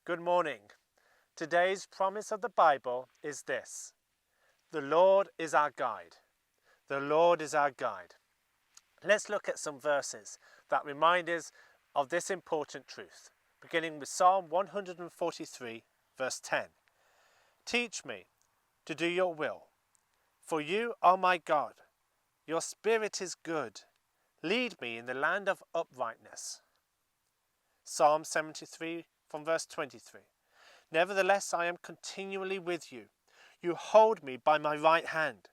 Good morning. Today's promise of the Bible is this: the Lord is our guide. The Lord is our guide. Let's look at some verses that remind us of this important truth, beginning with Psalm 143, verse 10. Teach me to do your will, for you are my God. Your spirit is good. Lead me in the land of uprightness. Psalm 73 from verse 23. Nevertheless, I am continually with you. You hold me by my right hand.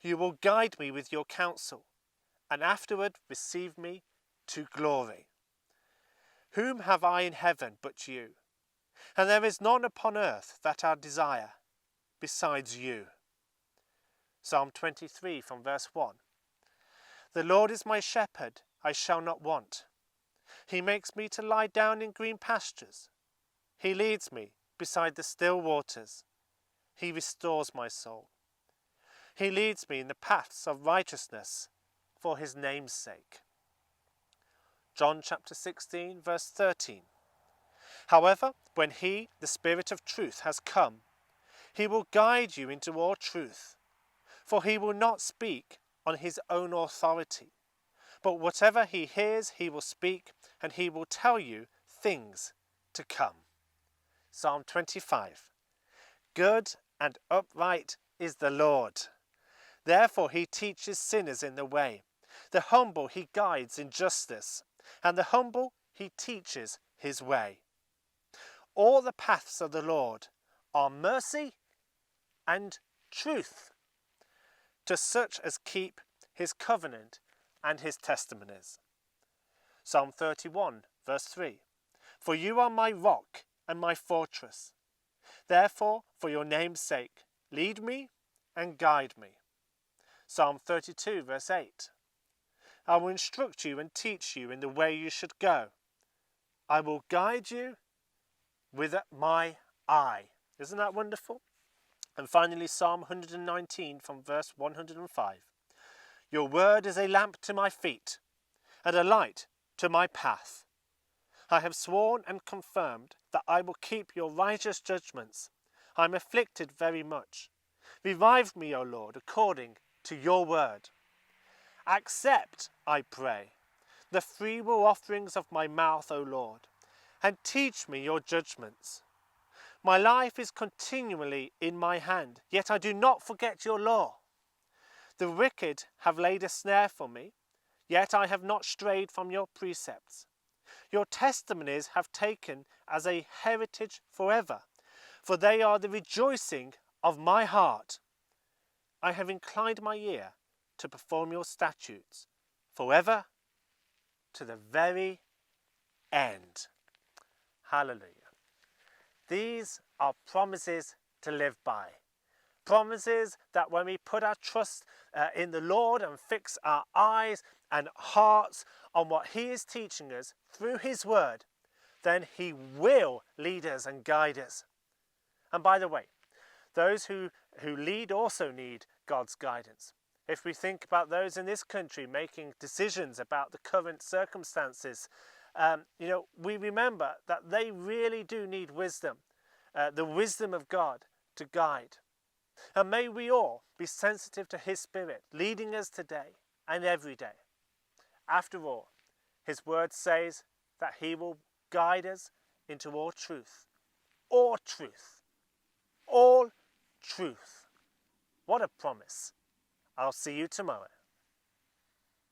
You will guide me with your counsel, and afterward receive me to glory. Whom have I in heaven but you? And there is none upon earth that I desire besides you. Psalm 23 from verse 1. The Lord is my shepherd, I shall not want. He makes me to lie down in green pastures. He leads me beside the still waters. He restores my soul. He leads me in the paths of righteousness for his name's sake. John chapter 16 verse 13. However, when he, the Spirit of truth, has come, he will guide you into all truth. For he will not speak on his own authority, but whatever he hears he will speak, and he will tell you things to come. Psalm 25. Good and upright is the Lord. Therefore he teaches sinners in the way. The humble he guides in justice, and the humble he teaches his way. All the paths of the Lord are mercy and truth to such as keep his covenant and his testimonies. Psalm 31 verse 3. For you are my rock and my fortress. Therefore, for your name's sake, lead me and guide me. Psalm 32 verse 8. I will instruct you and teach you in the way you should go. I will guide you with my eye. Isn't that wonderful? And finally, Psalm 119 from verse 105. Your word is a lamp to my feet and a light to my path. I have sworn and confirmed that I will keep your righteous judgments. I am afflicted very much. Revive me, O Lord, according to your word. Accept, I pray, the freewill offerings of my mouth, O Lord, and teach me your judgments. My life is continually in my hand, yet I do not forget your law. The wicked have laid a snare for me, yet I have not strayed from your precepts. Your testimonies have taken as a heritage forever, for they are the rejoicing of my heart. I have inclined my ear to perform your statutes forever to the very end. Hallelujah. These are promises to live by. Promises that when we put our trust in the Lord and fix our eyes and hearts on what he is teaching us through his word, then he will lead us and guide us. And by the way, those who lead also need God's guidance. If we think about those in this country making decisions about the current circumstances, we remember that they really do need wisdom, the wisdom of God to guide. And may we all be sensitive to his Spirit, leading us today and every day. After all, his word says that he will guide us into all truth. All truth. All truth. What a promise. I'll see you tomorrow.